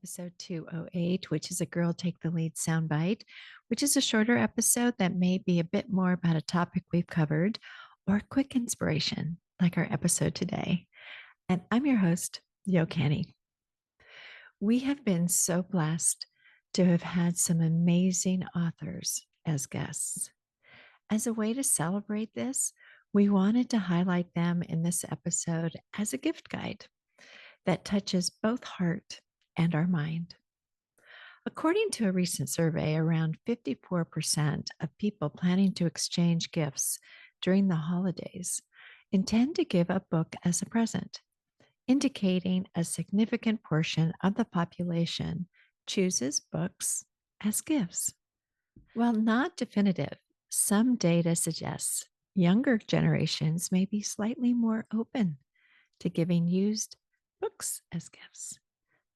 episode 208, which is a Girl Take the Lead soundbite, which is a shorter episode that may be a bit more about a topic we've covered or a quick inspiration, like our episode today. And I'm your host, Yo Canny. We have been so blessed to have had some amazing authors as guests. As a way to celebrate this, we wanted to highlight them in this episode as a gift guide that touches both heart and our mind. According to a recent survey, around 54% of people planning to exchange gifts during the holidays intend to give a book as a present, indicating a significant portion of the population chooses books as gifts. While not definitive, some data suggests younger generations may be slightly more open to giving used books as gifts,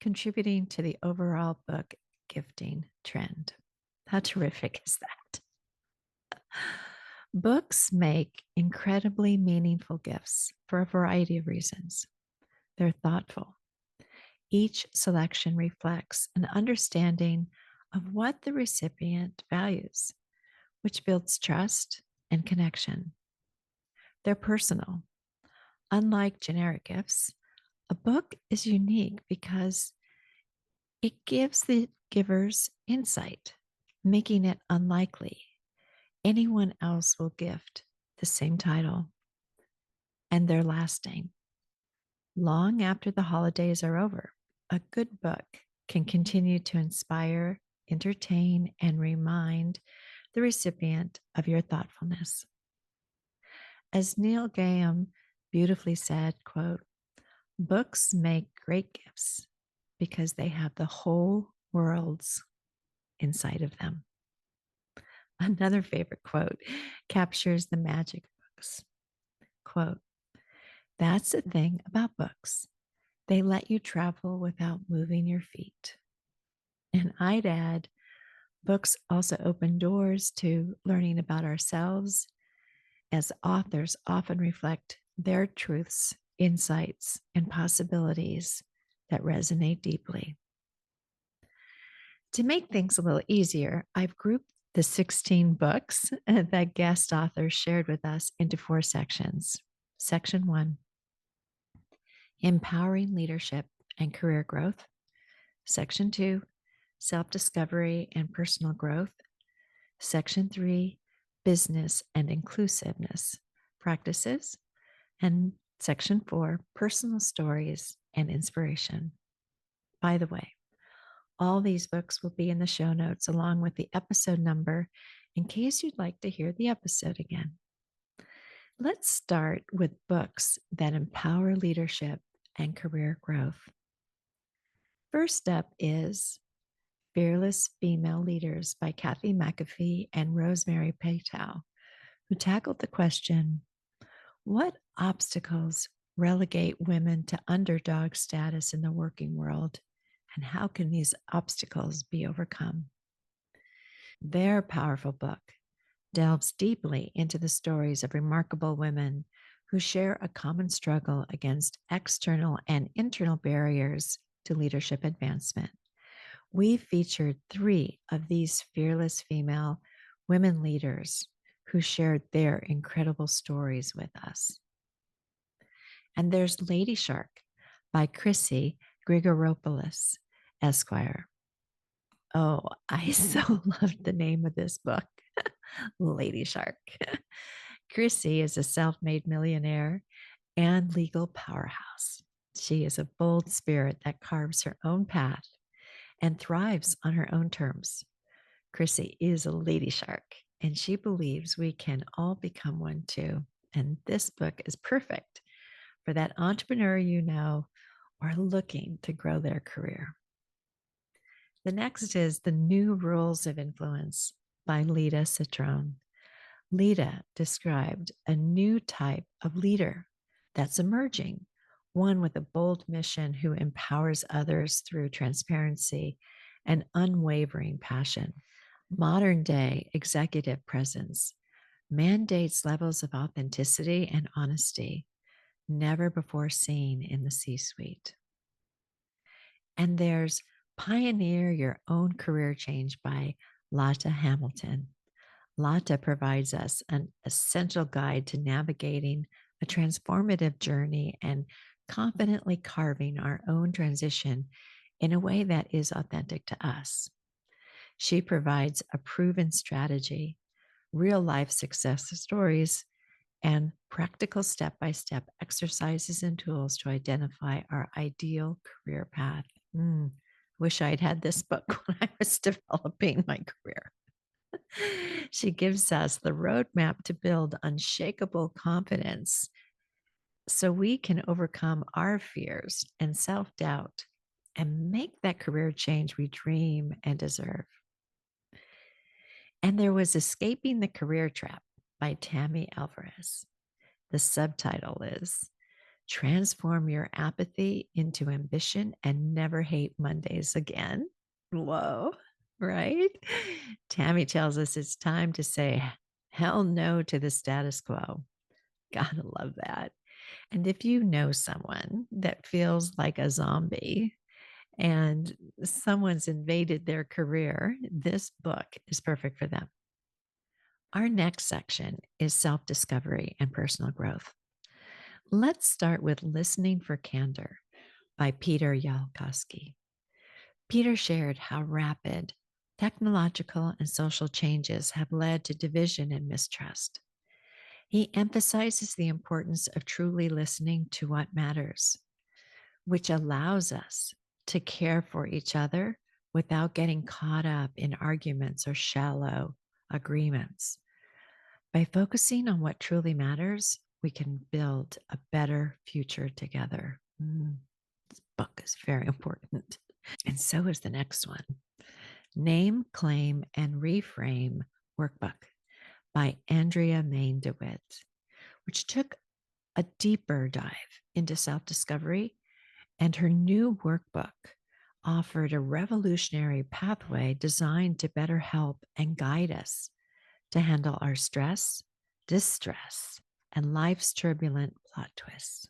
contributing to the overall book gifting trend. How terrific is that? Books make incredibly meaningful gifts for a variety of reasons. They're thoughtful. Each selection reflects an understanding of what the recipient values, which builds trust and connection. They're personal. Unlike generic gifts, a book is unique because it gives the givers insight, making it unlikely anyone else will gift the same title, and they're lasting. Long after the holidays are over, a good book can continue to inspire, entertain, and remind the recipient of your thoughtfulness. As Neil Gaiman beautifully said, quote, "Books make great gifts because they have the whole world's inside of them." Another favorite quote captures the magic of books. Quote, "That's the thing about books. They let you travel without moving your feet." And I'd add, books also open doors to learning about ourselves, as authors often reflect their truths, insights, and possibilities that resonate deeply. To make things a little easier, I've grouped the 16 books that guest authors shared with us into 4 sections. Section 1, empowering leadership and career growth. Section 2, self-discovery and personal growth. Section 3, business and inclusiveness practices. And Section 4, personal stories and inspiration. By the way, all these books will be in the show notes along with the episode number in case you'd like to hear the episode again. Let's start with books that empower leadership and career growth. First up is Fearless Female Leaders by Kathy McAfee and Rosemary Paetow, who tackled the question, what obstacles relegate women to underdog status in the working world, and how can these obstacles be overcome? Their powerful book delves deeply into the stories of remarkable women who share a common struggle against external and internal barriers to leadership advancement. We featured 3 of these fearless female women leaders who shared their incredible stories with us. And there's LadyShark by Chrissy Grigoropoulos, Esquire. Oh, I so loved the name of this book, LadyShark. Chrissy is a self-made millionaire and legal powerhouse. She is a bold spirit that carves her own path and thrives on her own terms. Chrissy is a lady shark, and she believes we can all become one too. And this book is perfect for that entrepreneur you know or looking to grow their career. The next is The New Rules of Influence by Lida Citroën. Lida described a new type of leader that's emerging, one with a bold mission who empowers others through transparency and unwavering passion. Modern day executive presence mandates levels of authenticity and honesty never before seen in the C-suite. And there's Pioneer Your Own Career Change by Lata Hamilton. Lata provides us an essential guide to navigating a transformative journey and confidently carving our own transition in a way that is authentic to us. She provides a proven strategy, real life success stories, and practical step by step exercises and tools to identify our ideal career path. Wish I'd had this book when I was developing my career. She gives us the roadmap to build unshakable confidence so we can overcome our fears and self doubt and make that career change we dream and deserve. And there was Escaping the Career Trap by Tammy Alvarez. The subtitle is Transform Your Apathy into Ambition and Never Hate Mondays Again. Whoa, right? Tammy tells us it's time to say hell no to the status quo. Gotta love that. And if you know someone that feels like a zombie and someone's invaded their career, this book is perfect for them. Our next section is self-discovery and personal growth. Let's start with Listening for Candor by Peter Yaholkovsky. Peter shared how rapid technological and social changes have led to division and mistrust. He emphasizes the importance of truly listening to what matters, which allows us to care for each other without getting caught up in arguments or shallow agreements. By focusing on what truly matters, we can build a better future together. This book is very important. And so is the next one. Name, Claim, and Reframe Workbook by Andrea DeWitt, which took a deeper dive into self-discovery, and her new workbook offered a revolutionary pathway designed to better help and guide us to handle our stress, distress, and life's turbulent plot twists.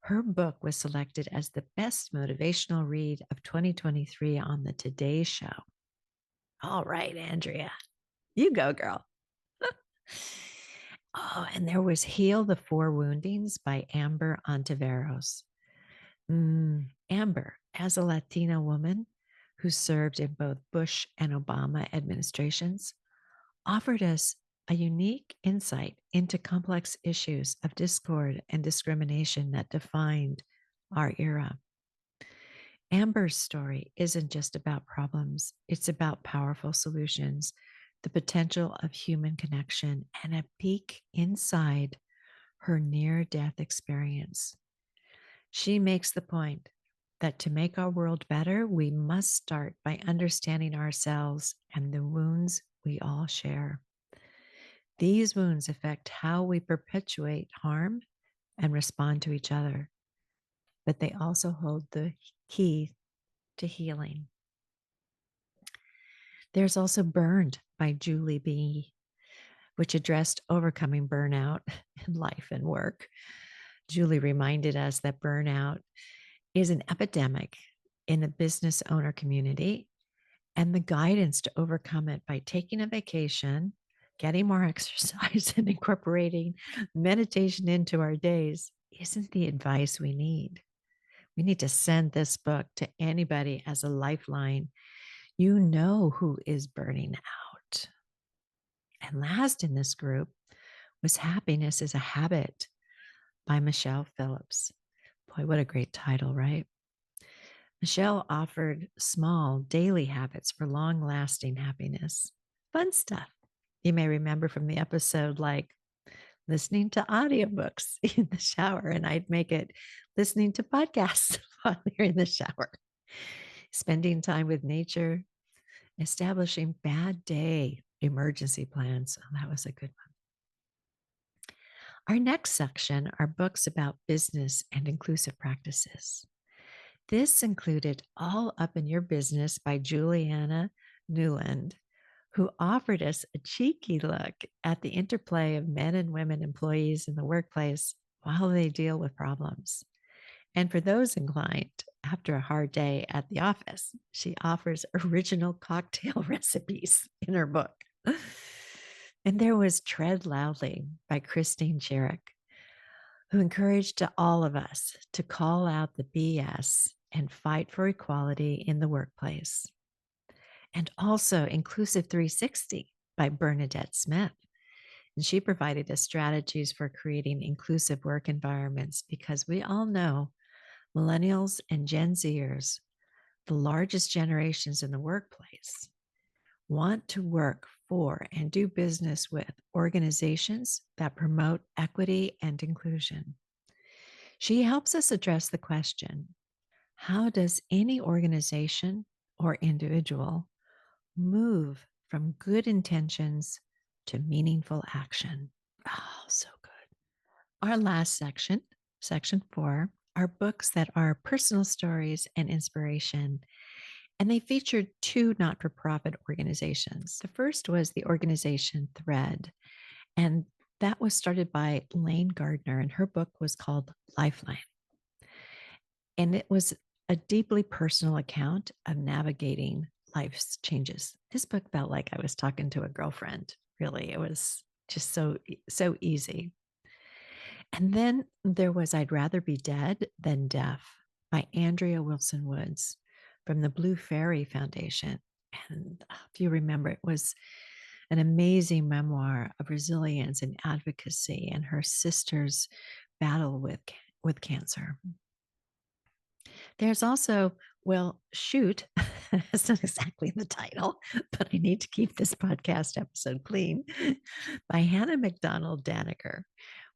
Her book was selected as the best motivational read of 2023 on the Today Show. All right, Andrea, you go, girl. Oh, and there was Heal the Four Woundings by Amber Ontiveros. Amber, as a Latina woman who served in both Bush and Obama administrations, offered us a unique insight into complex issues of discord and discrimination that defined our era. Amber's story isn't just about problems, it's about powerful solutions, the potential of human connection, and a peek inside her near-death experience. She makes the point that to make our world better, we must start by understanding ourselves and the wounds we all share. These wounds affect how we perpetuate harm and respond to each other, but they also hold the key to healing. There's also Burned by Julie B., which addressed overcoming burnout in life and work. Julie reminded us that burnout is an epidemic in the business owner community, and the guidance to overcome it by taking a vacation, getting more exercise, and incorporating meditation into our days isn't the advice we need. We need to send this book to anybody as a lifeline. You know who is burning out. And last in this group was Happiness is a Habit by Michele Phillips. Boy, what a great title, right? Michele offered small daily habits for long-lasting happiness. Fun stuff. You may remember from the episode like listening to audiobooks in the shower, and I'd make it listening to podcasts while you're in the shower, spending time with nature, establishing bad day emergency plans. Oh, that was a good one. Our next section are books about business and inclusive practices. This included All Up in Your Business by Julianna Newland, who offered us a cheeky look at the interplay of men and women employees in the workplace while they deal with problems. And for those inclined, after a hard day at the office, she offers original cocktail recipes in her book. And there was Tread Loudly by Kristine Cherek, who encouraged all of us to call out the BS and fight for equality in the workplace. And also Inclusive 360 by Bernadette Smith. And she provided us strategies for creating inclusive work environments because we all know millennials and Gen Zers, the largest generations in the workplace, want to work for and do business with organizations that promote equity and inclusion. She helps us address the question, how does any organization or individual move from good intentions to meaningful action? Oh, so good. Our last section, section 4, are books that are personal stories and inspiration. And they featured 2 not-for-profit organizations. The first was the organization Thread, and that was started by Lane Gardner, and her book was called Lifeline. And it was a deeply personal account of navigating life's changes. This book felt like I was talking to a girlfriend, really. It was just so easy. And then there was I'd Rather Be Dead Than Deaf by Andrea Wilson Woods from the Blue Faery Foundation. And if you remember, it was an amazing memoir of resilience and advocacy and her sister's battle with cancer. There's also, well, Shoot, that's not exactly the title, but I need to keep this podcast episode clean, by Hannah McDonald Danaker,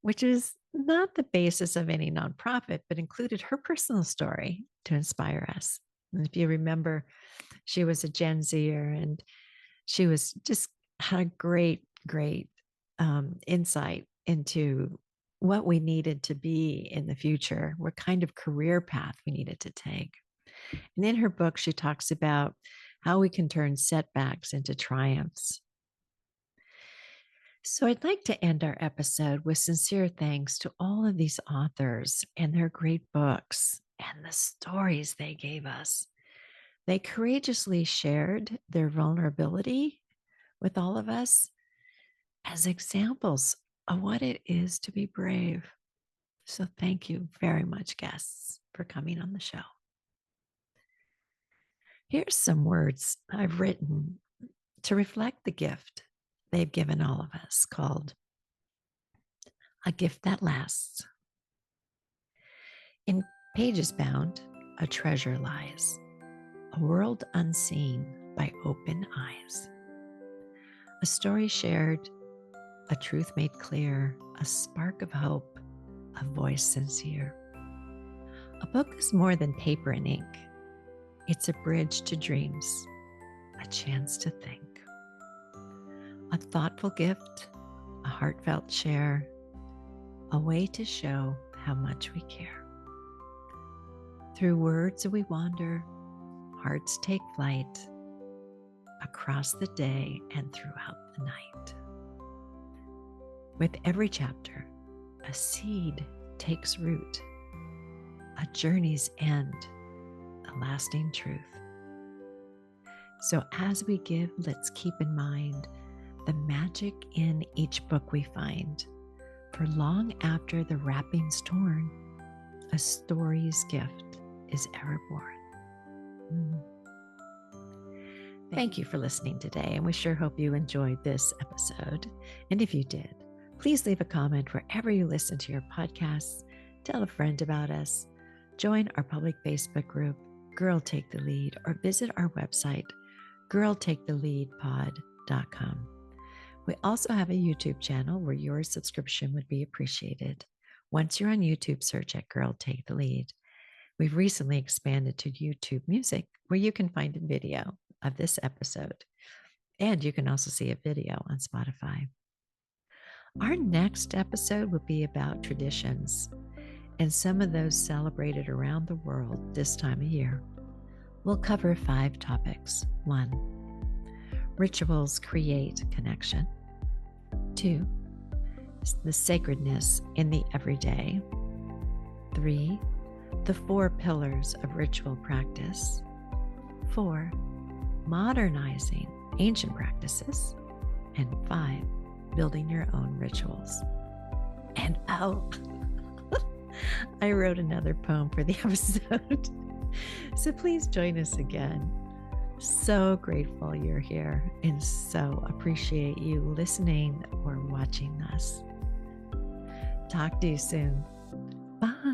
which is not the basis of any nonprofit, but included her personal story to inspire us. And if you remember, she was a Gen Zer and she was just had a great insight into what we needed to be in the future, what kind of career path we needed to take. And in her book, she talks about how we can turn setbacks into triumphs. So I'd like to end our episode with sincere thanks to all of these authors and their great books and the stories they gave us. They courageously shared their vulnerability with all of us as examples of what it is to be brave. So thank you very much, guests, for coming on the show. Here's some words I've written to reflect the gift they've given all of us, called A Gift That Lasts. In pages bound, a treasure lies, a world unseen by open eyes. A story shared, a truth made clear, a spark of hope, a voice sincere. A book is more than paper and ink. It's a bridge to dreams, a chance to think. A thoughtful gift, a heartfelt share, a way to show how much we care. Through words we wander, hearts take flight, across the day and throughout the night. With every chapter, a seed takes root, a journey's end, a lasting truth. So as we give, let's keep in mind the magic in each book we find. For long after the wrapping's torn, a story's gift is ever born. Thank you for listening today, and we sure hope you enjoyed this episode. And if you did, please leave a comment wherever you listen to your podcasts. Tell a friend about us. Join our public Facebook group, Girl Take the Lead, or visit our website, girltaketheleadpod.com. We also have a YouTube channel where your subscription would be appreciated. Once you're on YouTube, search at Girl Take the Lead. We've recently expanded to YouTube Music, where you can find a video of this episode. And you can also see a video on Spotify. Our next episode will be about traditions and some of those celebrated around the world this time of year. We'll cover 5 topics. 1, rituals create connection. 2, the sacredness in the everyday. 3, the 4 pillars of ritual practice. 4, modernizing ancient practices. And 5, building your own rituals. And oh, I wrote another poem for the episode. So please join us again. So grateful you're here and so appreciate you listening or watching us. Talk to you soon. Bye.